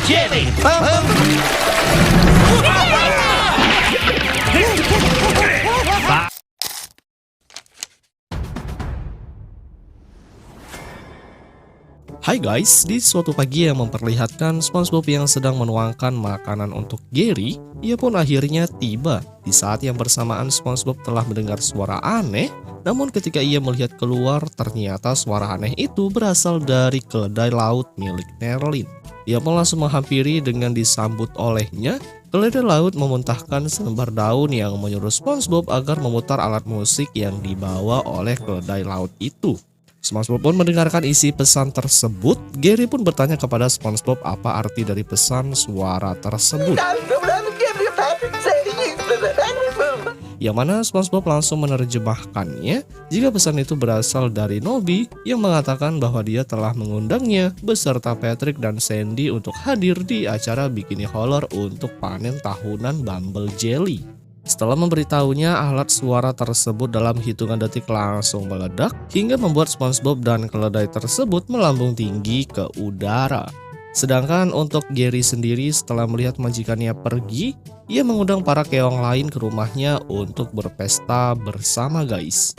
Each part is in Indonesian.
Jelly. Hai guys, di suatu pagi yang memperlihatkan SpongeBob yang sedang menuangkan makanan untuk Gary, ia pun akhirnya tiba. Di saat yang bersamaan SpongeBob telah mendengar suara aneh, namun ketika ia melihat keluar, ternyata suara aneh itu berasal dari keledai laut milik Nerlin. Ia pun langsung menghampiri dengan disambut olehnya. Keledai laut memuntahkan selembar daun yang menyuruh SpongeBob agar memutar alat musik yang dibawa oleh keledai laut itu. SpongeBob pun mendengarkan isi pesan tersebut. Gary pun bertanya kepada SpongeBob apa arti dari pesan suara tersebut. Yang mana SpongeBob langsung menerjemahkannya jika pesan itu berasal dari Nobby yang mengatakan bahwa dia telah mengundangnya beserta Patrick dan Sandy untuk hadir di acara Bikini Holler untuk panen tahunan Bumble Jelly. Setelah memberitahunya, alat suara tersebut dalam hitungan detik langsung meledak hingga membuat SpongeBob dan keledai tersebut melambung tinggi ke udara. Sedangkan untuk Gary sendiri, setelah melihat majikannya pergi, ia mengundang para keong lain ke rumahnya untuk berpesta bersama guys.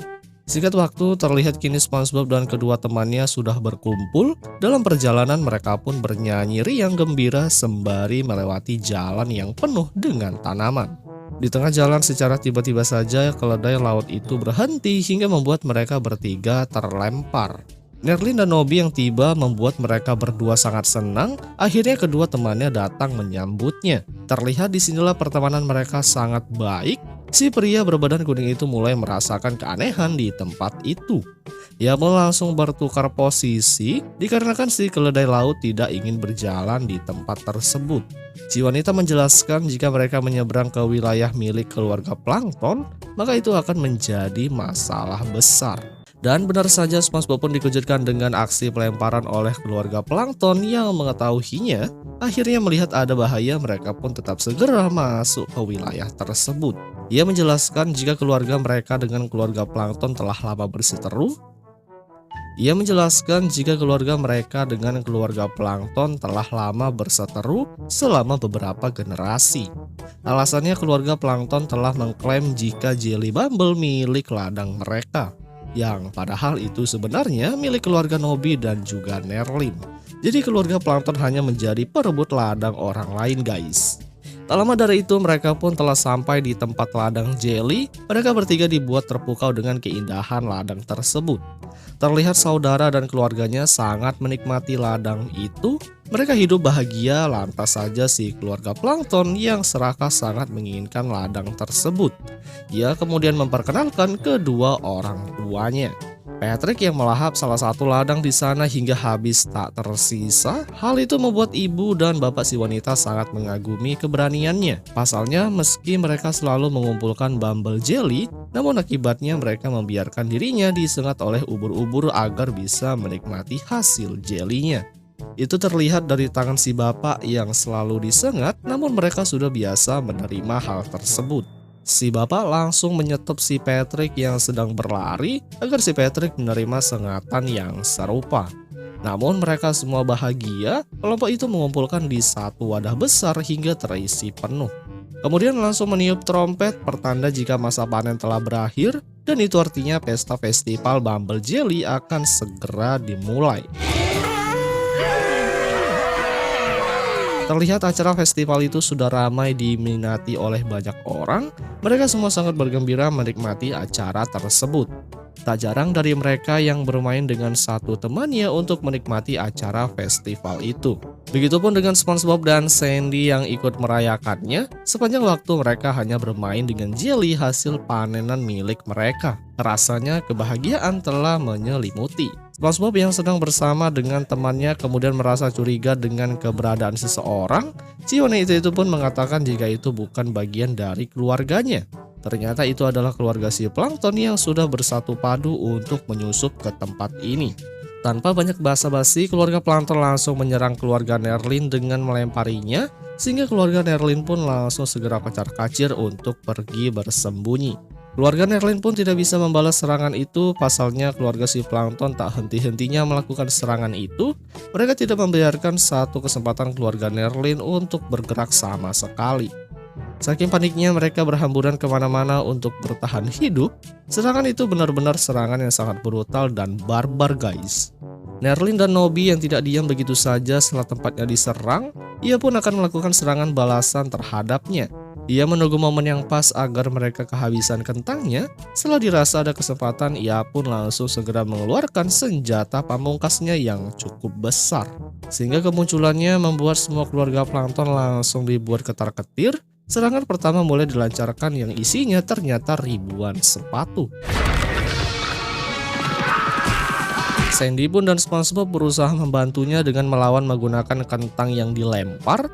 Singkat waktu, terlihat kini SpongeBob dan kedua temannya sudah berkumpul. Dalam perjalanan mereka pun bernyanyi riang gembira sembari melewati jalan yang penuh dengan tanaman. Di tengah jalan secara tiba-tiba saja keledai laut itu berhenti hingga membuat mereka bertiga terlempar. Nerlin dan Nobby yang tiba membuat mereka berdua sangat senang. Akhirnya kedua temannya datang menyambutnya. Terlihat disinilah pertemanan mereka sangat baik. Si pria berbadan kuning itu mulai merasakan keanehan di tempat itu. Ia pun langsung bertukar posisi dikarenakan si keledai laut tidak ingin berjalan di tempat tersebut. Si wanita menjelaskan jika mereka menyeberang ke wilayah milik keluarga Plankton, maka itu akan menjadi masalah besar. Dan benar saja SpongeBob pun dikejutkan dengan aksi pelemparan oleh keluarga Plankton yang mengetahuinya. Akhirnya melihat ada bahaya, mereka pun tetap segera masuk ke wilayah tersebut. Ia menjelaskan jika keluarga mereka dengan keluarga Plankton telah lama berseteru. Telah lama berseteru selama beberapa generasi. Alasannya keluarga Plankton telah mengklaim jika Jelly Bumble milik ladang mereka, yang padahal itu sebenarnya milik keluarga Nobby dan juga Nerlin. Jadi keluarga Plankton hanya menjadi perebut ladang orang lain guys. Tak lama dari itu mereka pun telah sampai di tempat ladang Jelly. Mereka bertiga dibuat terpukau dengan keindahan ladang tersebut. Terlihat saudara dan keluarganya sangat menikmati ladang itu. Mereka hidup bahagia, lantas saja si keluarga Plankton yang serakah sangat menginginkan ladang tersebut. Ia kemudian memperkenalkan kedua orang tuanya. Patrick yang melahap salah satu ladang di sana hingga habis tak tersisa. Hal itu membuat ibu dan bapak si wanita sangat mengagumi keberaniannya. Pasalnya meski mereka selalu mengumpulkan Bumble Jelly, namun akibatnya mereka membiarkan dirinya disengat oleh ubur-ubur agar bisa menikmati hasil jelinya. Itu terlihat dari tangan si bapak yang selalu disengat, namun mereka sudah biasa menerima hal tersebut. Si bapak langsung menyetop si Patrick yang sedang berlari agar si Patrick menerima sengatan yang serupa. Namun mereka semua bahagia. Kelompok itu mengumpulkan di satu wadah besar hingga terisi penuh. Kemudian langsung meniup trompet pertanda jika masa panen telah berakhir, dan itu artinya pesta festival Bumble Jelly akan segera dimulai. Terlihat acara festival itu sudah ramai diminati oleh banyak orang. Mereka semua sangat bergembira menikmati acara tersebut. Tak jarang dari mereka yang bermain dengan satu temannya untuk menikmati acara festival itu. Begitupun dengan SpongeBob dan Sandy yang ikut merayakannya. Sepanjang waktu mereka hanya bermain dengan jelly hasil panenan milik mereka. Rasanya kebahagiaan telah menyelimuti. SpongeBob yang sedang bersama dengan temannya kemudian merasa curiga dengan keberadaan seseorang. Si wanita itu pun mengatakan jika itu bukan bagian dari keluarganya. Ternyata itu adalah keluarga si Plankton yang sudah bersatu padu untuk menyusup ke tempat ini. Tanpa banyak basa-basi, keluarga Plankton langsung menyerang keluarga Nerlin dengan melemparinya, sehingga keluarga Nerlin pun langsung segera kocar-kacir untuk pergi bersembunyi. Keluarga Nerlin pun tidak bisa membalas serangan itu, pasalnya keluarga si Plankton tak henti-hentinya melakukan serangan itu. Mereka tidak membiarkan satu kesempatan keluarga Nerlin untuk bergerak sama sekali. Saking paniknya mereka berhamburan kemana-mana untuk bertahan hidup. Serangan itu benar-benar serangan yang sangat brutal dan barbar guys. Nerlin dan Nobby yang tidak diam begitu saja setelah tempatnya diserang, ia pun akan melakukan serangan balasan terhadapnya. Ia menunggu momen yang pas agar mereka kehabisan kentangnya. Setelah dirasa ada kesempatan, ia pun langsung segera mengeluarkan senjata pamungkasnya yang cukup besar. Sehingga kemunculannya membuat semua keluarga Plankton langsung dibuat ketar-ketir. Serangan pertama mulai dilancarkan yang isinya ternyata ribuan sepatu. Sandy pun dan SpongeBob berusaha membantunya dengan melawan menggunakan kentang yang dilempar.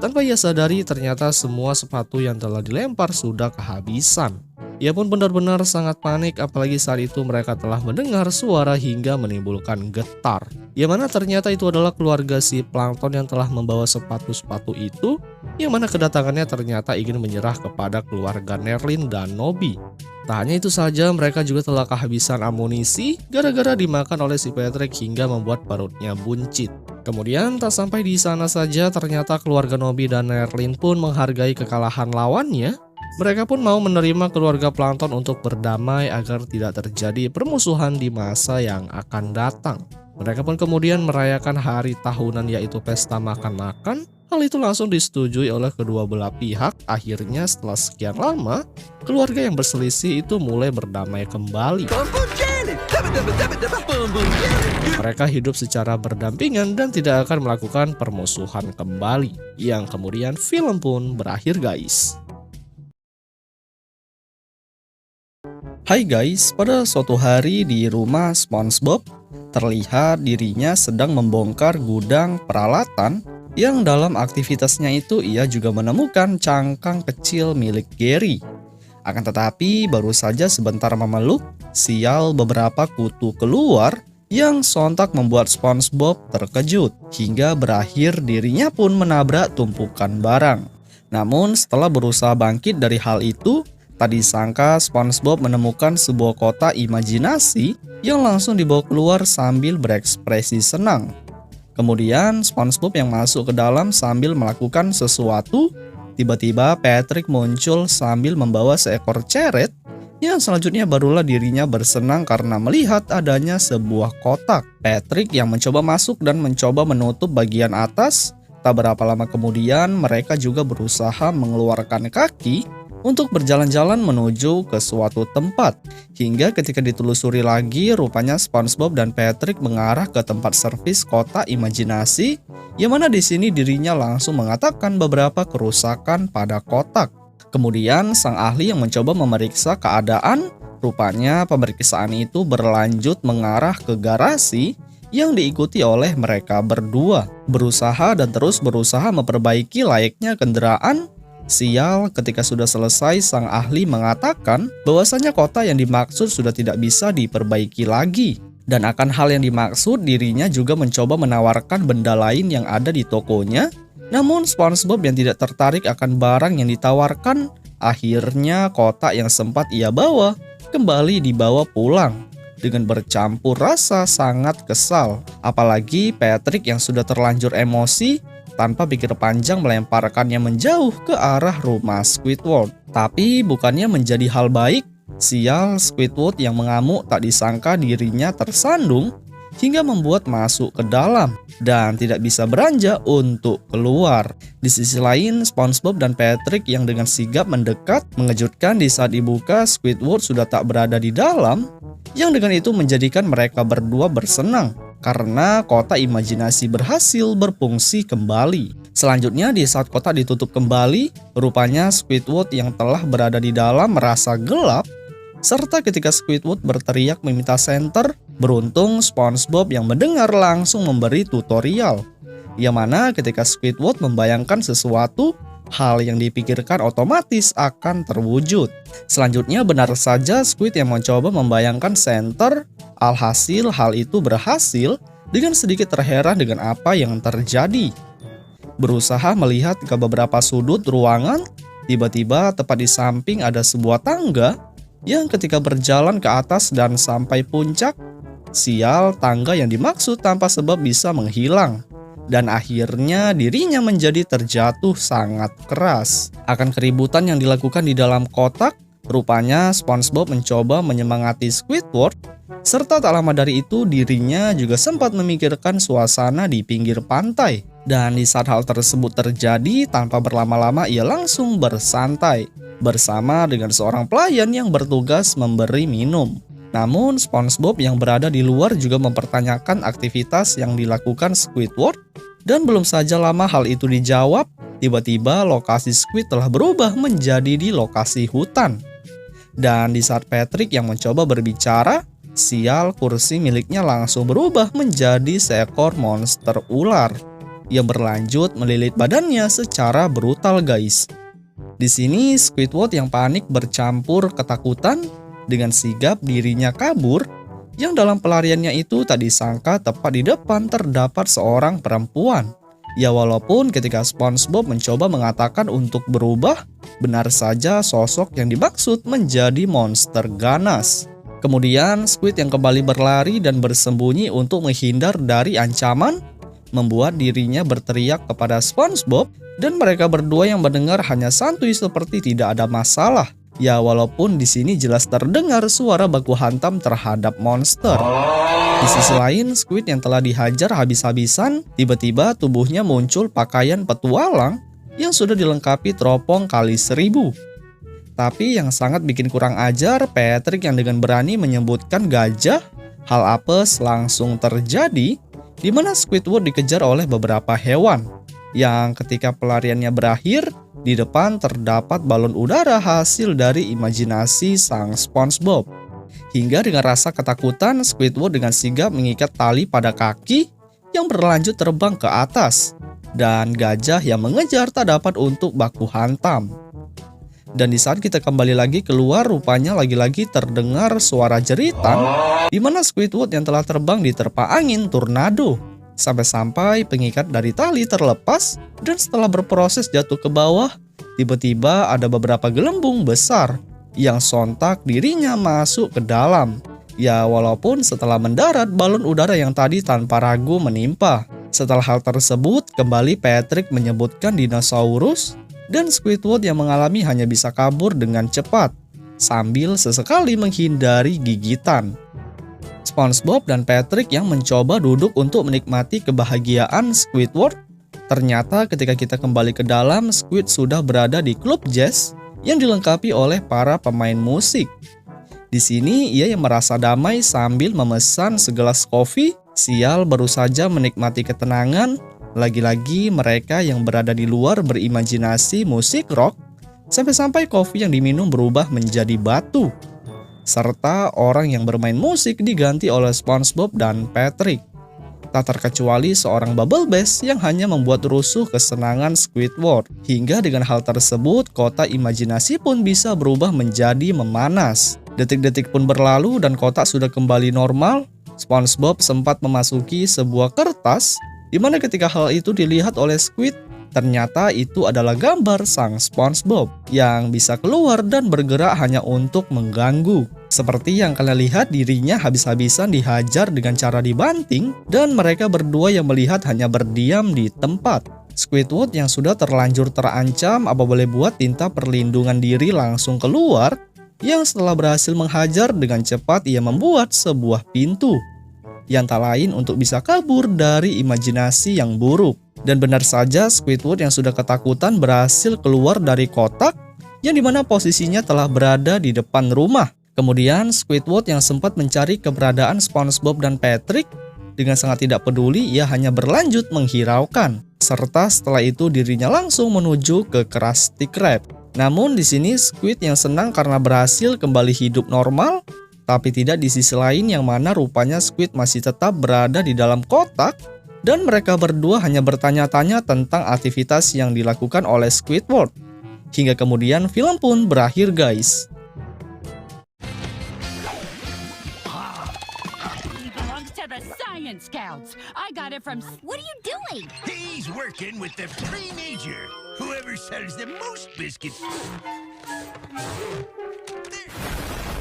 Tanpa ia sadari ternyata semua sepatu yang telah dilempar sudah kehabisan. Ia pun benar-benar sangat panik, apalagi saat itu mereka telah mendengar suara hingga menimbulkan getar. Yang mana ternyata itu adalah keluarga si Plankton yang telah membawa sepatu-sepatu itu, yang mana kedatangannya ternyata ingin menyerah kepada keluarga Nerlin dan Nobby. Tak hanya itu saja, mereka juga telah kehabisan amunisi gara-gara dimakan oleh si Patrick hingga membuat perutnya buncit. Kemudian tak sampai di sana saja, ternyata keluarga Nobby dan Nerlin pun menghargai kekalahan lawannya. Mereka pun mau menerima keluarga Plankton untuk berdamai agar tidak terjadi permusuhan di masa yang akan datang. Mereka pun kemudian merayakan hari tahunan yaitu pesta makan-makan. Hal itu langsung disetujui oleh kedua belah pihak. Akhirnya setelah sekian lama, keluarga yang berselisih itu mulai berdamai kembali. Mereka hidup secara berdampingan dan tidak akan melakukan permusuhan kembali. Yang kemudian film pun berakhir guys. Hai guys, pada suatu hari di rumah SpongeBob, terlihat dirinya sedang membongkar gudang peralatan yang dalam aktivitasnya itu ia juga menemukan cangkang kecil milik Gary. Akan tetapi baru saja sebentar memeluk, sial beberapa kutu keluar yang sontak membuat SpongeBob terkejut hingga berakhir dirinya pun menabrak tumpukan barang. Namun setelah berusaha bangkit dari hal itu, tak disangka SpongeBob menemukan sebuah kotak imajinasi yang langsung dibawa keluar sambil berekspresi senang. Kemudian SpongeBob yang masuk ke dalam sambil melakukan sesuatu, tiba-tiba Patrick muncul sambil membawa seekor ceret yang selanjutnya barulah dirinya bersenang karena melihat adanya sebuah kotak. Patrick yang mencoba masuk dan mencoba menutup bagian atas. Tak berapa lama kemudian mereka juga berusaha mengeluarkan kaki untuk berjalan-jalan menuju ke suatu tempat. Hingga ketika ditelusuri lagi, rupanya SpongeBob dan Patrick mengarah ke tempat servis kotak imajinasi, yang mana di sini dirinya langsung mengatakan beberapa kerusakan pada kotak. Kemudian sang ahli yang mencoba memeriksa keadaan, rupanya pemeriksaan itu berlanjut mengarah ke garasi yang diikuti oleh mereka berdua. Berusaha dan terus berusaha memperbaiki layaknya kendaraan. Sial, ketika sudah selesai sang ahli mengatakan bahwasanya kotak yang dimaksud sudah tidak bisa diperbaiki lagi. Dan akan hal yang dimaksud dirinya juga mencoba menawarkan benda lain yang ada di tokonya. Namun SpongeBob yang tidak tertarik akan barang yang ditawarkan, akhirnya kotak yang sempat ia bawa kembali dibawa pulang. Dengan bercampur rasa sangat kesal. Apalagi Patrick yang sudah terlanjur emosi, tanpa pikir panjang melemparkannya menjauh ke arah rumah Squidward. Tapi bukannya menjadi hal baik, sial Squidward yang mengamuk tak disangka dirinya tersandung hingga membuat masuk ke dalam dan tidak bisa beranjak untuk keluar. Di sisi lain, SpongeBob dan Patrick yang dengan sigap mendekat mengejutkan di saat dibuka Squidward sudah tak berada di dalam, yang dengan itu menjadikan mereka berdua bersenang karena kotak imajinasi berhasil berfungsi kembali. Selanjutnya di saat kotak ditutup kembali, rupanya Squidward yang telah berada di dalam merasa gelap, serta ketika Squidward berteriak meminta senter, beruntung SpongeBob yang mendengar langsung memberi tutorial. Yang mana ketika Squidward membayangkan sesuatu, hal yang dipikirkan otomatis akan terwujud. Selanjutnya benar saja Squid yang mencoba membayangkan senter. Alhasil hal itu berhasil dengan sedikit terheran dengan apa yang terjadi. Berusaha melihat ke beberapa sudut ruangan, tiba-tiba tepat di samping ada sebuah tangga yang ketika berjalan ke atas dan sampai puncak, sial tangga yang dimaksud tanpa sebab bisa menghilang. Dan akhirnya dirinya menjadi terjatuh sangat keras. Akan keributan yang dilakukan di dalam kotak, rupanya SpongeBob mencoba menyemangati Squidward, serta tak lama dari itu dirinya juga sempat memikirkan suasana di pinggir pantai. Dan di saat hal tersebut terjadi, tanpa berlama-lama ia langsung bersantai bersama dengan seorang pelayan yang bertugas memberi minum. Namun SpongeBob yang berada di luar juga mempertanyakan aktivitas yang dilakukan Squidward, dan belum saja lama hal itu dijawab, tiba-tiba lokasi Squid telah berubah menjadi di lokasi hutan. Dan di saat Patrick yang mencoba berbicara, sial kursi miliknya langsung berubah menjadi seekor monster ular yang berlanjut melilit badannya secara brutal, guys. Di sini Squidward yang panik bercampur ketakutan dengan sigap dirinya kabur, yang dalam pelariannya itu tak disangka tepat di depan terdapat seorang perempuan. Ya walaupun ketika SpongeBob mencoba mengatakan untuk berubah, benar saja sosok yang dimaksud menjadi monster ganas. Kemudian Squid yang kembali berlari dan bersembunyi untuk menghindar dari ancaman, membuat dirinya berteriak kepada SpongeBob, dan mereka berdua yang mendengar hanya santuy seperti tidak ada masalah. Ya walaupun di sini jelas terdengar suara baku hantam terhadap monster. Di sisi lain, Squid yang telah dihajar habis-habisan, tiba-tiba tubuhnya muncul pakaian petualang yang sudah dilengkapi teropong kali 1000. Tapi yang sangat bikin kurang ajar, Patrick yang dengan berani menyebutkan gajah, hal apes langsung terjadi, di mana Squidward dikejar oleh beberapa hewan. Yang ketika pelariannya berakhir, di depan terdapat balon udara hasil dari imajinasi sang SpongeBob. Hingga dengan rasa ketakutan, Squidward dengan sigap mengikat tali pada kaki yang berlanjut terbang ke atas. Dan gajah yang mengejar tak dapat untuk baku hantam. Dan di saat kita kembali lagi keluar, rupanya lagi-lagi terdengar suara jeritan, di mana Squidward yang telah terbang diterpa angin tornado. Sampai-sampai pengikat dari tali terlepas, dan setelah berproses jatuh ke bawah, tiba-tiba ada beberapa gelembung besar yang sontak dirinya masuk ke dalam. Ya walaupun setelah mendarat, balon udara yang tadi tanpa ragu menimpa. Setelah hal tersebut, kembali Patrick menyebutkan dinosaurus, dan Squidward yang mengalami hanya bisa kabur dengan cepat, sambil sesekali menghindari gigitan. SpongeBob dan Patrick yang mencoba duduk untuk menikmati kebahagiaan Squidward. Ternyata ketika kita kembali ke dalam, Squid sudah berada di klub jazz yang dilengkapi oleh para pemain musik. Di sini ia yang merasa damai sambil memesan segelas kopi. Sial baru saja menikmati ketenangan. Lagi-lagi mereka yang berada di luar berimajinasi musik rock, sampai-sampai kopi yang diminum berubah menjadi batu. Serta orang yang bermain musik diganti oleh SpongeBob dan Patrick. Tak terkecuali seorang Bubble Bass yang hanya membuat rusuh kesenangan Squidward. Hingga dengan hal tersebut, kota imajinasi pun bisa berubah menjadi memanas. Detik-detik pun berlalu dan kota sudah kembali normal. SpongeBob sempat memasuki sebuah kertas, di mana ketika hal itu dilihat oleh Squid, ternyata itu adalah gambar sang SpongeBob yang bisa keluar dan bergerak hanya untuk mengganggu. Seperti yang kalian lihat, dirinya habis-habisan dihajar dengan cara dibanting, dan mereka berdua yang melihat hanya berdiam di tempat. Squidward yang sudah terlanjur terancam apa boleh buat tinta perlindungan diri langsung keluar, yang setelah berhasil menghajar dengan cepat ia membuat sebuah pintu yang tak lain untuk bisa kabur dari imajinasi yang buruk. Dan benar saja Squidward yang sudah ketakutan berhasil keluar dari kotak yang dimana posisinya telah berada di depan rumah. Kemudian Squidward yang sempat mencari keberadaan SpongeBob dan Patrick, dengan sangat tidak peduli ia hanya berlanjut menghiraukan. Serta setelah itu dirinya langsung menuju ke Krusty Krab. Namun di sini Squid yang senang karena berhasil kembali hidup normal, tapi tidak di sisi lain yang mana rupanya Squid masih tetap berada di dalam kotak, dan mereka berdua hanya bertanya-tanya tentang aktivitas yang dilakukan oleh Squidward. Hingga kemudian film pun berakhir, guys. Scouts. I got it from... What are you doing? He's working with the free major. Whoever sells the most biscuits. There.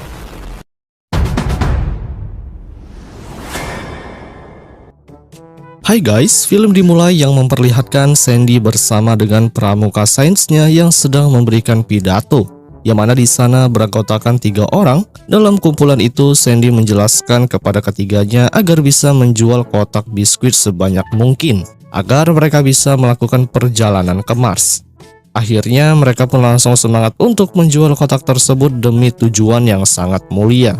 Hai guys, film dimulai yang memperlihatkan Sandy bersama dengan pramuka sainsnya yang sedang memberikan pidato, yang mana di sana beranggotakan 3 orang. Dalam kumpulan itu, Sandy menjelaskan kepada ketiganya agar bisa menjual kotak biskuit sebanyak mungkin, agar mereka bisa melakukan perjalanan ke Mars. Akhirnya mereka pun langsung semangat untuk menjual kotak tersebut demi tujuan yang sangat mulia.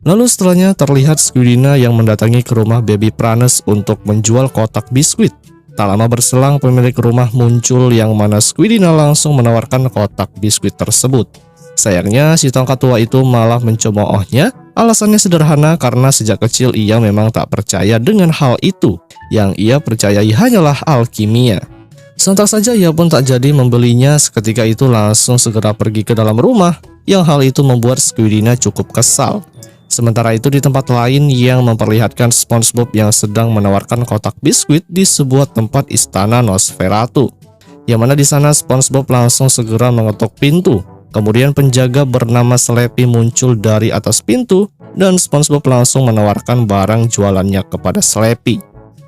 Lalu setelahnya terlihat Squidina yang mendatangi ke rumah Baby Pranes untuk menjual kotak biskuit. Tak lama berselang pemilik rumah muncul yang mana Squidina langsung menawarkan kotak biskuit tersebut. Sayangnya si tongkat tua itu malah mencemoohnya. Alasannya sederhana karena sejak kecil ia memang tak percaya dengan hal itu. Yang ia percayai hanyalah alkimia. Sontak saja ia pun tak jadi membelinya, seketika itu langsung segera pergi ke dalam rumah. Yang hal itu membuat Squidina cukup kesal. Sementara itu di tempat lain yang memperlihatkan SpongeBob yang sedang menawarkan kotak biskuit di sebuah tempat istana Nosferatu. Yang mana di sana SpongeBob langsung segera mengetuk pintu. Kemudian penjaga bernama Slappy muncul dari atas pintu dan SpongeBob langsung menawarkan barang jualannya kepada Slappy.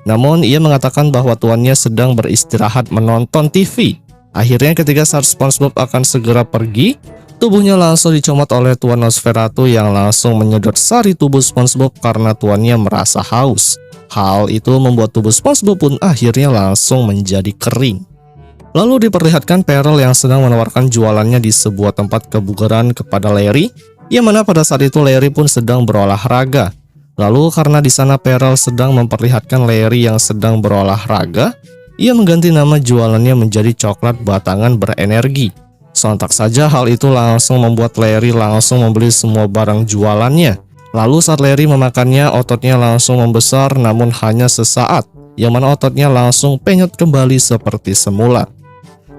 Namun ia mengatakan bahwa tuannya sedang beristirahat menonton TV. Akhirnya ketika saat SpongeBob akan segera pergi, tubuhnya langsung dicomot oleh Tuan Nosferatu yang langsung menyedot sari tubuh SpongeBob karena tuannya merasa haus. Hal itu membuat tubuh SpongeBob pun akhirnya langsung menjadi kering. Lalu diperlihatkan Peril yang sedang menawarkan jualannya di sebuah tempat kebugaran kepada Larry, yang mana pada saat itu Larry pun sedang berolahraga. Lalu karena di sana Peril sedang memperlihatkan Larry yang sedang berolahraga, ia mengganti nama jualannya menjadi coklat batangan berenergi. Sontak saja hal itu langsung membuat Larry langsung membeli semua barang jualannya. Lalu saat Larry memakannya, ototnya langsung membesar namun hanya sesaat, yang mana ototnya langsung penyet kembali seperti semula.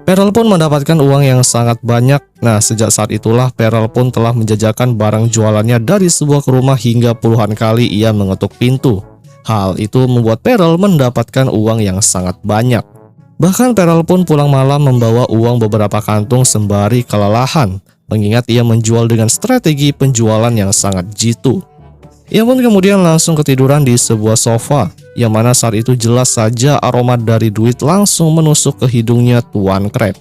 Peril pun mendapatkan uang yang sangat banyak. Nah, sejak saat itulah Peril pun telah menjajakan barang jualannya dari sebuah rumah hingga puluhan kali ia mengetuk pintu. Hal itu membuat Peril mendapatkan uang yang sangat banyak. Bahkan Peril pun pulang malam membawa uang beberapa kantung sembari kelelahan, mengingat ia menjual dengan strategi penjualan yang sangat jitu. Ia pun kemudian langsung ketiduran di sebuah sofa, yang mana saat itu jelas saja aroma dari duit langsung menusuk ke hidungnya Tuan Crab.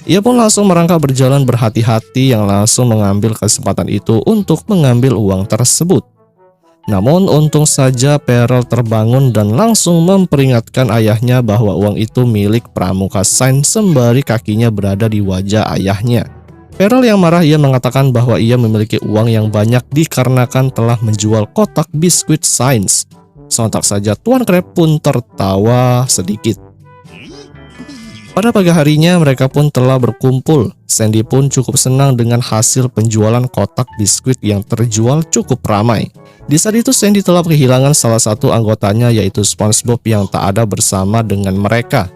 Ia pun langsung merangkak berjalan berhati-hati yang langsung mengambil kesempatan itu untuk mengambil uang tersebut. Namun untung saja Peril terbangun dan langsung memperingatkan ayahnya bahwa uang itu milik pramuka sains sembari kakinya berada di wajah ayahnya. Peril yang marah ia mengatakan bahwa ia memiliki uang yang banyak dikarenakan telah menjual kotak biskuit sains. Sontak saja Tuan Crab pun tertawa sedikit. Pada pagi harinya mereka pun telah berkumpul. Sandy pun cukup senang dengan hasil penjualan kotak biskuit yang terjual cukup ramai. Di saat itu Sandy telah kehilangan salah satu anggotanya yaitu SpongeBob yang tak ada bersama dengan mereka.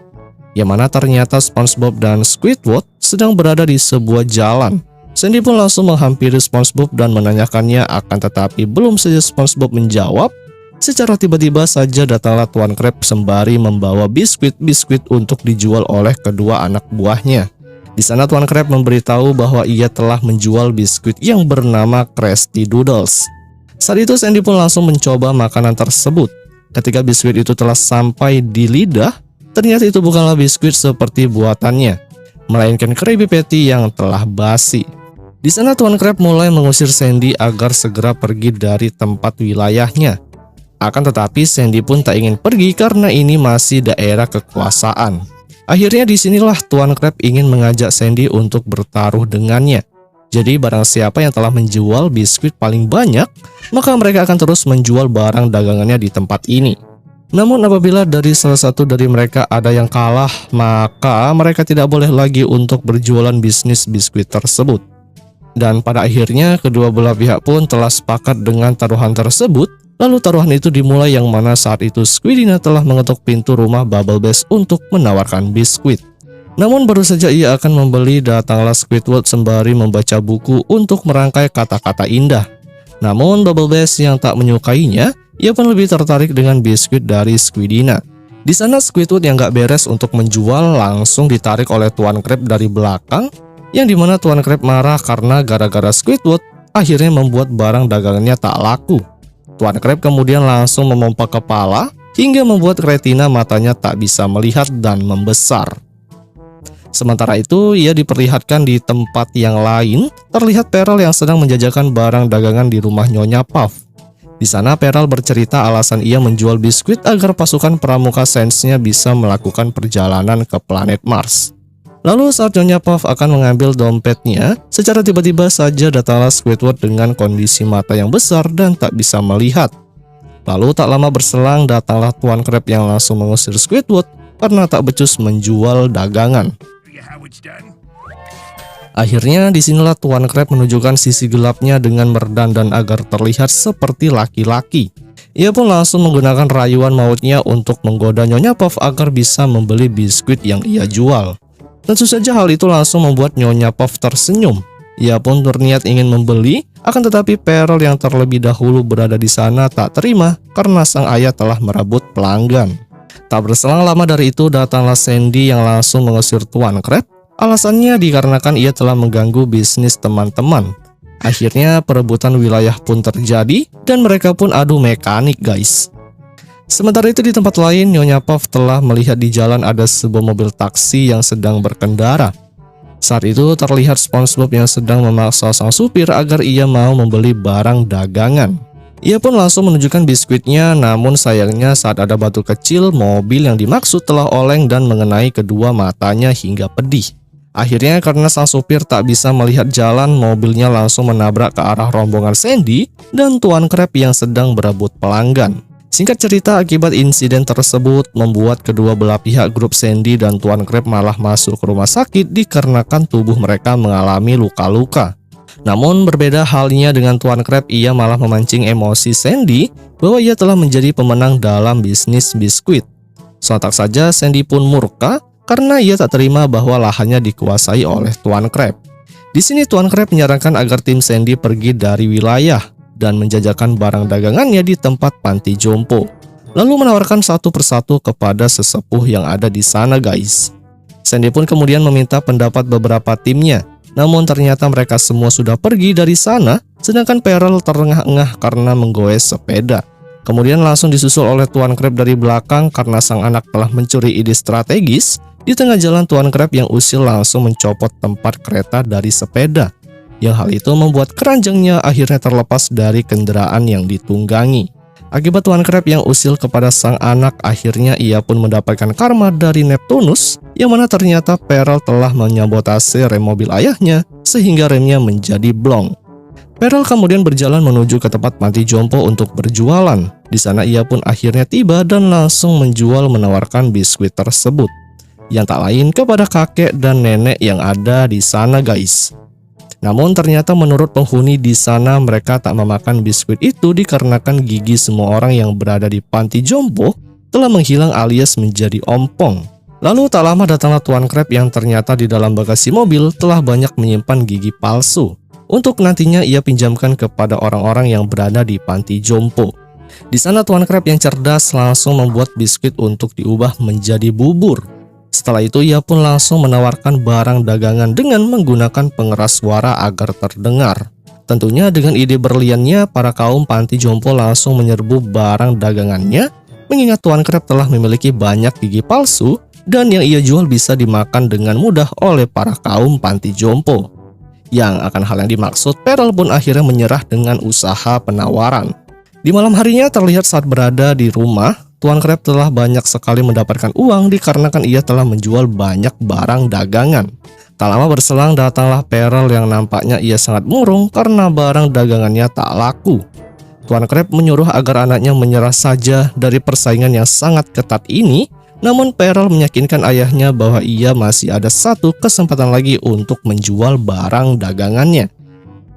Yang mana ternyata SpongeBob dan Squidward sedang berada di sebuah jalan. Sandy pun langsung menghampiri SpongeBob dan menanyakannya, akan tetapi belum saja SpongeBob menjawab, secara tiba-tiba saja datanglah Tuan Crab sembari membawa biskuit-biskuit untuk dijual oleh kedua anak buahnya. Di sana Tuan Crab memberitahu bahwa ia telah menjual biskuit yang bernama Krusty Doodles. Saat itu Sandy pun langsung mencoba makanan tersebut. Ketika biskuit itu telah sampai di lidah, ternyata itu bukanlah biskuit seperti buatannya, melainkan Krabby Patty yang telah basi. Di sana Tuan Crab mulai mengusir Sandy agar segera pergi dari tempat wilayahnya. Akan tetapi Sandy pun tak ingin pergi karena ini masih daerah kekuasaan. Akhirnya disinilah Tuan Crab ingin mengajak Sandy untuk bertaruh dengannya. Jadi barang siapa yang telah menjual biskuit paling banyak, maka mereka akan terus menjual barang dagangannya di tempat ini. Namun apabila dari salah satu dari mereka ada yang kalah, maka mereka tidak boleh lagi untuk berjualan bisnis biskuit tersebut. Dan pada akhirnya kedua belah pihak pun telah sepakat dengan taruhan tersebut. Lalu taruhan itu dimulai yang mana saat itu Squidina telah mengetuk pintu rumah Bubble Bass untuk menawarkan biskuit. Namun baru saja ia akan membeli, datanglah Squidward sembari membaca buku untuk merangkai kata-kata indah. Namun Bubble Bass yang tak menyukainya, ia pun lebih tertarik dengan biskuit dari Squidina. Di sana Squidward yang gak beres untuk menjual langsung ditarik oleh Tuan Crab dari belakang, yang dimana Tuan Crab marah karena gara-gara Squidward akhirnya membuat barang dagangannya tak laku. Tuan Crab kemudian langsung memompa kepala hingga membuat retina matanya tak bisa melihat dan membesar. Sementara itu, ia diperlihatkan di tempat yang lain, terlihat Pearl yang sedang menjajakan barang dagangan di rumah Nyonya Puff. Di sana Pearl bercerita alasan ia menjual biskuit agar pasukan pramuka Saints-nya bisa melakukan perjalanan ke planet Mars. Lalu saat Nyonya Puff akan mengambil dompetnya, secara tiba-tiba saja datanglah Squidward dengan kondisi mata yang besar dan tak bisa melihat. Lalu tak lama berselang datanglah Tuan Crab yang langsung mengusir Squidward karena tak becus menjual dagangan. Akhirnya disinilah Tuan Crab menunjukkan sisi gelapnya dengan berdandan agar terlihat seperti laki-laki. Ia pun langsung menggunakan rayuan mautnya untuk menggoda Nyonya Puff agar bisa membeli biskuit yang ia jual. Tentu saja hal itu langsung membuat Nyonya Puff tersenyum. Ia pun berniat ingin membeli, akan tetapi Pearl yang terlebih dahulu berada di sana tak terima karena sang ayah telah merebut pelanggan. Tak berselang lama dari itu datanglah Sandy yang langsung mengusir Tuan Crab. Alasannya dikarenakan ia telah mengganggu bisnis teman-teman. Akhirnya perebutan wilayah pun terjadi dan mereka pun adu mekanik guys. Sementara itu di tempat lain Nyonya Puff telah melihat di jalan ada sebuah mobil taksi yang sedang berkendara. Saat itu terlihat SpongeBob yang sedang memaksa sang supir agar ia mau membeli barang dagangan. Ia pun langsung menunjukkan biskuitnya, namun sayangnya saat ada batu kecil, mobil yang dimaksud telah oleng dan mengenai kedua matanya hingga pedih. Akhirnya karena sang supir tak bisa melihat jalan, mobilnya langsung menabrak ke arah rombongan Sandy dan Tuan Crab yang sedang berebut pelanggan. Singkat cerita, akibat insiden tersebut membuat kedua belah pihak grup Sandy dan Tuan Crab malah masuk ke rumah sakit dikarenakan tubuh mereka mengalami luka-luka. Namun berbeda halnya dengan Tuan Crab, ia malah memancing emosi Sandy bahwa ia telah menjadi pemenang dalam bisnis biskuit. Sontak saja Sandy pun murka karena ia tak terima bahwa lahannya dikuasai oleh Tuan Crab. Di sini Tuan Crab menyarankan agar tim Sandy pergi dari wilayah dan menjajakan barang dagangannya di tempat panti jompo. Lalu menawarkan satu persatu kepada sesepuh yang ada di sana guys. Sandy pun kemudian meminta pendapat beberapa timnya. Namun ternyata mereka semua sudah pergi dari sana, sedangkan Pearl terengah-engah karena menggoes sepeda. Kemudian langsung disusul oleh Tuan Crab dari belakang karena sang anak telah mencuri ide strategis. Di tengah jalan Tuan Crab yang usil langsung mencopot tempat kereta dari sepeda. Yang hal itu membuat keranjangnya akhirnya terlepas dari kendaraan yang ditunggangi. Akibat Tuan Crab yang usil kepada sang anak, akhirnya ia pun mendapatkan karma dari Neptunus, yang mana ternyata Pearl telah menyabotase rem mobil ayahnya sehingga remnya menjadi blong. Pearl kemudian berjalan menuju ke tempat panti jompo untuk berjualan. Di sana ia pun akhirnya tiba dan langsung menjual menawarkan biskuit tersebut, yang tak lain kepada kakek dan nenek yang ada di sana guys. Namun ternyata menurut penghuni di sana mereka tak memakan biskuit itu dikarenakan gigi semua orang yang berada di panti jompo telah menghilang alias menjadi ompong. Lalu tak lama datanglah Tuan Crab yang ternyata di dalam bagasi mobil telah banyak menyimpan gigi palsu untuk nantinya ia pinjamkan kepada orang-orang yang berada di panti jompo. Di sana Tuan Crab yang cerdas langsung membuat biskuit untuk diubah menjadi bubur. Setelah itu ia pun langsung menawarkan barang dagangan dengan menggunakan pengeras suara agar terdengar. Tentunya dengan ide berliannya, para kaum panti jompo langsung menyerbu barang dagangannya, mengingat Tuan Crab telah memiliki banyak gigi palsu dan yang ia jual bisa dimakan dengan mudah oleh para kaum panti jompo. Yang akan hal yang dimaksud, Pearl pun akhirnya menyerah dengan usaha penawaran. Di malam harinya terlihat saat berada di rumah, Tuan Crab telah banyak sekali mendapatkan uang dikarenakan ia telah menjual banyak barang dagangan. Tak lama berselang datanglah Pearl yang nampaknya ia sangat murung karena barang dagangannya tak laku. Tuan Crab menyuruh agar anaknya menyerah saja dari persaingan yang sangat ketat ini, namun Pearl meyakinkan ayahnya bahwa ia masih ada satu kesempatan lagi untuk menjual barang dagangannya.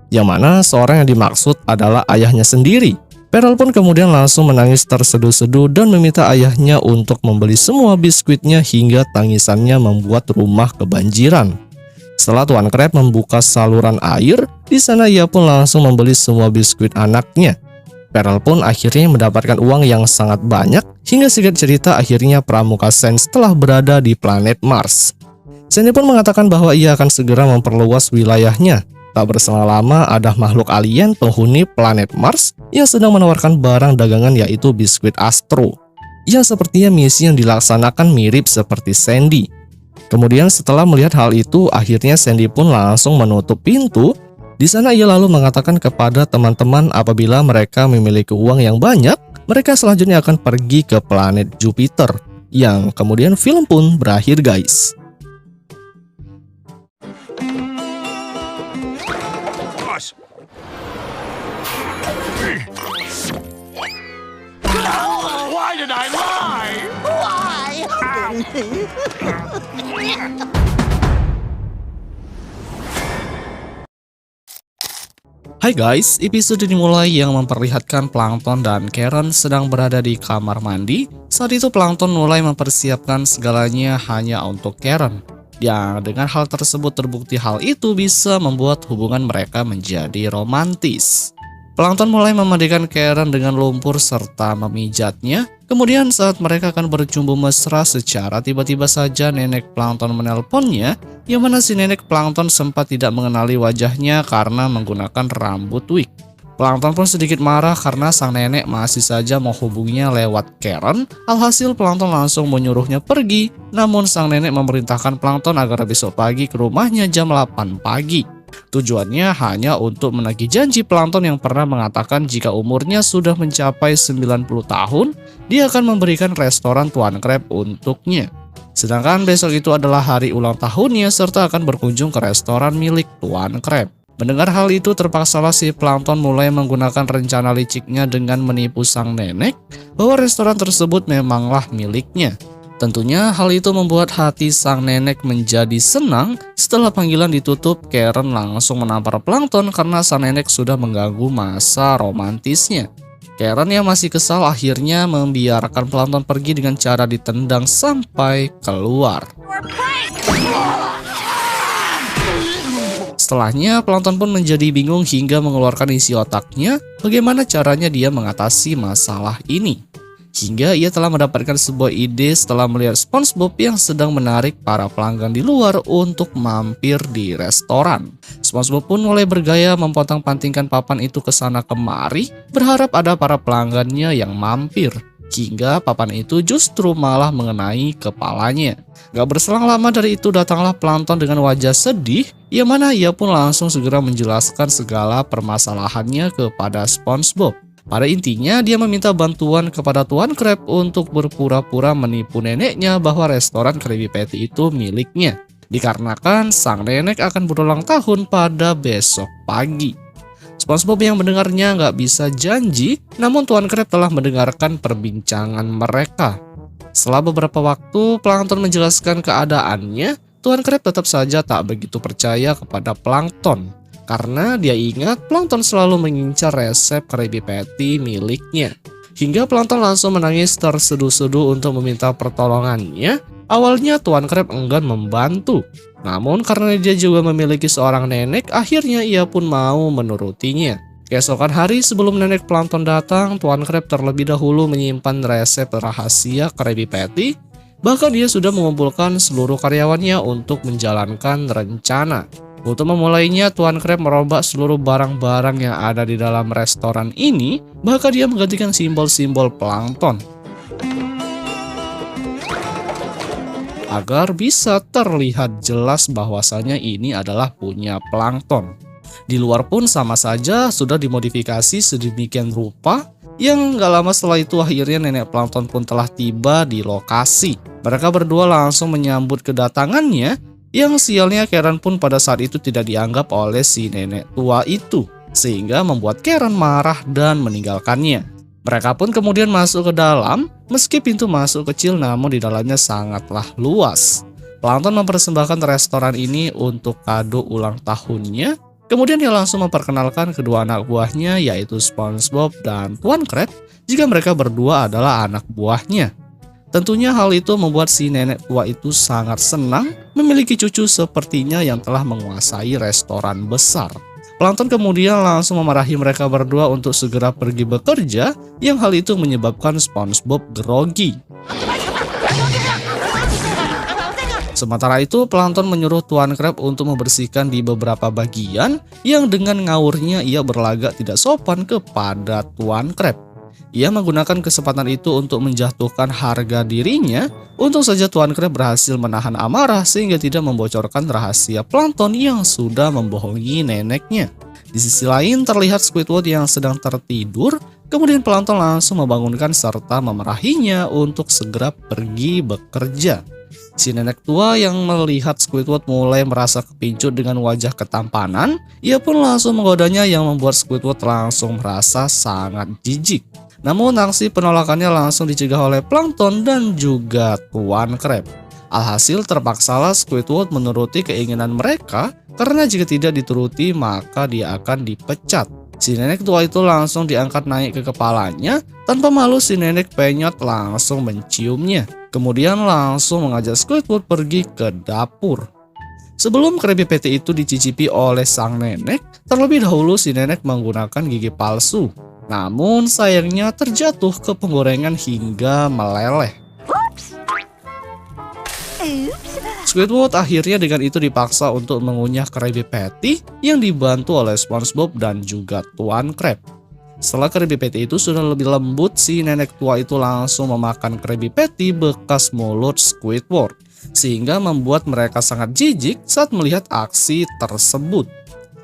Yang mana seorang yang dimaksud adalah ayahnya sendiri. Pearl pun kemudian langsung menangis terseduh-seduh dan meminta ayahnya untuk membeli semua biskuitnya hingga tangisannya membuat rumah kebanjiran. Setelah Tuan Crab membuka saluran air, di sana ia pun langsung membeli semua biskuit anaknya. Pearl pun akhirnya mendapatkan uang yang sangat banyak hingga singkat cerita akhirnya Pramuka Saints telah berada di planet Mars. Sandy pun mengatakan bahwa ia akan segera memperluas wilayahnya. Tak berselang lama ada makhluk alien penghuni planet Mars yang sedang menawarkan barang dagangan yaitu biskuit Astro. Yang sepertinya misi yang dilaksanakan mirip seperti Sandy. Kemudian setelah melihat hal itu, akhirnya Sandy pun langsung menutup pintu. Di sana ia lalu mengatakan kepada teman-teman apabila mereka memiliki uang yang banyak, mereka selanjutnya akan pergi ke planet Jupiter. Yang kemudian film pun berakhir guys. Boss. Oh, why did I lie? Hai guys, episode dimulai yang memperlihatkan Plankton dan Karen sedang berada di kamar mandi. Saat itu Plankton mulai mempersiapkan segalanya hanya untuk Karen. Yang dengan hal tersebut terbukti hal itu bisa membuat hubungan mereka menjadi romantis. Plankton mulai memandikan Karen dengan lumpur serta memijatnya. Kemudian saat mereka akan berjumpa mesra secara tiba-tiba saja nenek Plankton menelponnya, yang mana si nenek Plankton sempat tidak mengenali wajahnya karena menggunakan rambut wig. Plankton pun sedikit marah karena sang nenek masih saja menghubunginya lewat Karen. Alhasil Plankton langsung menyuruhnya pergi, namun sang nenek memerintahkan Plankton agar besok pagi ke rumahnya jam 8 pagi. Tujuannya hanya untuk menagih janji Plankton yang pernah mengatakan jika umurnya sudah mencapai 90 tahun, dia akan memberikan restoran Tuan Crab untuknya. Sedangkan besok itu adalah hari ulang tahunnya serta akan berkunjung ke restoran milik Tuan Crab. Mendengar hal itu terpaksalah si Plankton mulai menggunakan rencana liciknya dengan menipu sang nenek bahwa restoran tersebut memanglah miliknya. Tentunya hal itu membuat hati sang nenek menjadi senang. Setelah panggilan ditutup, Karen langsung menampar Plankton karena sang nenek sudah mengganggu masa romantisnya. Karen yang masih kesal akhirnya membiarkan Plankton pergi dengan cara ditendang sampai keluar. Setelahnya, Plankton pun menjadi bingung hingga mengeluarkan isi otaknya bagaimana caranya dia mengatasi masalah ini. Hingga ia telah mendapatkan sebuah ide setelah melihat SpongeBob yang sedang menarik para pelanggan di luar untuk mampir di restoran. SpongeBob pun mulai bergaya mempontang-pantingkan papan itu ke sana kemari, berharap ada para pelanggannya yang mampir. Hingga papan itu justru malah mengenai kepalanya. Gak berselang lama dari itu datanglah Plankton dengan wajah sedih, yang mana ia pun langsung segera menjelaskan segala permasalahannya kepada SpongeBob. Pada intinya, dia meminta bantuan kepada Tuan Crab untuk berpura-pura menipu neneknya bahwa restoran Krabby Patty itu miliknya, dikarenakan sang nenek akan berulang tahun pada besok pagi. SpongeBob yang mendengarnya nggak bisa janji, namun Tuan Crab telah mendengarkan perbincangan mereka. Setelah beberapa waktu, Plankton menjelaskan keadaannya, Tuan Crab tetap saja tak begitu percaya kepada Plankton. Karena dia ingat Plankton selalu mengincar resep Krabby Patty miliknya. Hingga Plankton langsung menangis terseduh-seduh untuk meminta pertolongannya. Awalnya Tuan Crab enggan membantu. Namun karena dia juga memiliki seorang nenek, akhirnya ia pun mau menurutinya. Keesokan hari sebelum nenek Plankton datang, Tuan Crab terlebih dahulu menyimpan resep rahasia Krabby Patty. Bahkan dia sudah mengumpulkan seluruh karyawannya untuk menjalankan rencana. Untuk memulainya, Tuan Crab merombak seluruh barang-barang yang ada di dalam restoran ini, bahkan dia menggantikan simbol-simbol Plankton agar bisa terlihat jelas bahwasanya ini adalah punya Plankton. Di luar pun sama saja sudah dimodifikasi sedemikian rupa, yang gak lama setelah itu akhirnya nenek Plankton pun telah tiba di lokasi. Mereka berdua langsung menyambut kedatangannya. Yang sialnya Karen pun pada saat itu tidak dianggap oleh si nenek tua itu, sehingga membuat Karen marah dan meninggalkannya. Mereka pun kemudian masuk ke dalam, meski pintu masuk kecil namun di dalamnya sangatlah luas. Plankton mempersembahkan restoran ini untuk kado ulang tahunnya. Kemudian dia langsung memperkenalkan kedua anak buahnya yaitu SpongeBob dan Tuan Crab jika mereka berdua adalah anak buahnya. Tentunya hal itu membuat si nenek tua itu sangat senang memiliki cucu sepertinya yang telah menguasai restoran besar. Plankton kemudian langsung memarahi mereka berdua untuk segera pergi bekerja, yang hal itu menyebabkan SpongeBob grogi. Sementara itu, Plankton menyuruh Tuan Crab untuk membersihkan di beberapa bagian yang dengan ngawurnya ia berlagak tidak sopan kepada Tuan Crab. Ia menggunakan kesempatan itu untuk menjatuhkan harga dirinya. Untung saja Tuan Crab berhasil menahan amarah sehingga tidak membocorkan rahasia Plankton yang sudah membohongi neneknya. Di sisi lain terlihat Squidward yang sedang tertidur, kemudian Plankton langsung membangunkan serta memarahinya untuk segera pergi bekerja. Si nenek tua yang melihat Squidward mulai merasa kepincut dengan wajah ketampanan, ia pun langsung menggodanya yang membuat Squidward langsung merasa sangat jijik. Namun aksi penolakannya langsung dicegah oleh Plankton dan juga Tuan Crab. Alhasil terpaksalah Squidward menuruti keinginan mereka karena jika tidak dituruti maka dia akan dipecat. Si nenek tua itu langsung diangkat naik ke kepalanya. Tanpa malu si nenek penyot langsung menciumnya. Kemudian langsung mengajak Squidward pergi ke dapur. Sebelum Krabby Patty itu dicicipi oleh sang nenek, terlebih dahulu si nenek menggunakan gigi palsu. Namun sayangnya terjatuh ke penggorengan hingga meleleh. Squidward akhirnya dengan itu dipaksa untuk mengunyah Krabby Patty yang dibantu oleh SpongeBob dan juga Tuan Crab. Setelah Krabby Patty itu sudah lebih lembut, si nenek tua itu langsung memakan Krabby Patty bekas mulut Squidward, sehingga membuat mereka sangat jijik saat melihat aksi tersebut.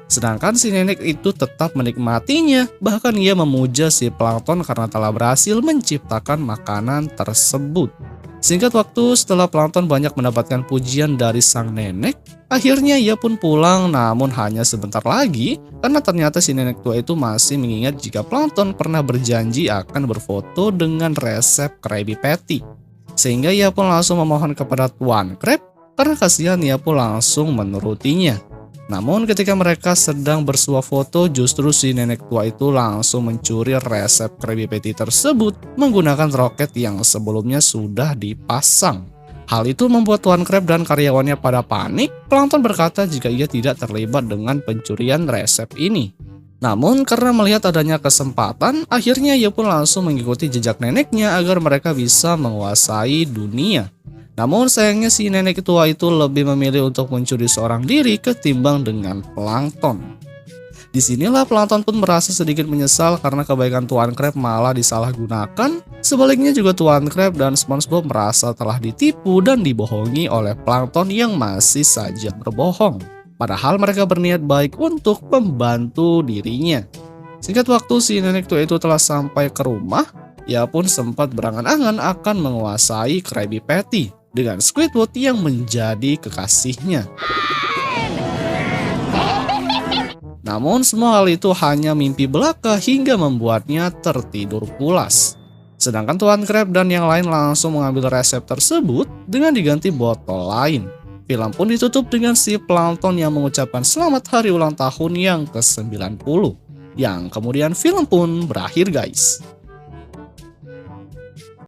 Sedangkan si nenek itu tetap menikmatinya, bahkan ia memuja si Plankton karena telah berhasil menciptakan makanan tersebut. Singkat waktu setelah Plankton banyak mendapatkan pujian dari sang nenek, akhirnya ia pun pulang namun hanya sebentar lagi karena ternyata si nenek tua itu masih mengingat jika Plankton pernah berjanji akan berfoto dengan resep Krabby Patty. Sehingga ia pun langsung memohon kepada Tuan Crab karena kasihan ia pun langsung menurutinya. Namun ketika mereka sedang bersuah foto, justru si nenek tua itu langsung mencuri resep Krabby Patty tersebut menggunakan roket yang sebelumnya sudah dipasang. Hal itu membuat Tuan Crab dan karyawannya pada panik. Plankton berkata jika ia tidak terlibat dengan pencurian resep ini. Namun karena melihat adanya kesempatan, akhirnya ia pun langsung mengikuti jejak neneknya agar mereka bisa menguasai dunia. Namun sayangnya si nenek tua itu lebih memilih untuk mencuri seorang diri ketimbang dengan Plankton. Disinilah Plankton pun merasa sedikit menyesal karena kebaikan Tuan Crab malah disalahgunakan. Sebaliknya juga Tuan Crab dan SpongeBob merasa telah ditipu dan dibohongi oleh Plankton yang masih saja berbohong. Padahal mereka berniat baik untuk membantu dirinya. Singkat waktu si nenek tua itu telah sampai ke rumah. Ia pun sempat berangan-angan akan menguasai Krabby Patty dengan Squidward yang menjadi kekasihnya. Namun semua hal itu hanya mimpi belaka hingga membuatnya tertidur pulas. Sedangkan Tuan Crab dan yang lain langsung mengambil resep tersebut dengan diganti botol lain. Film pun ditutup dengan si Plankton yang mengucapkan selamat hari ulang tahun yang ke-90. Yang kemudian film pun berakhir guys.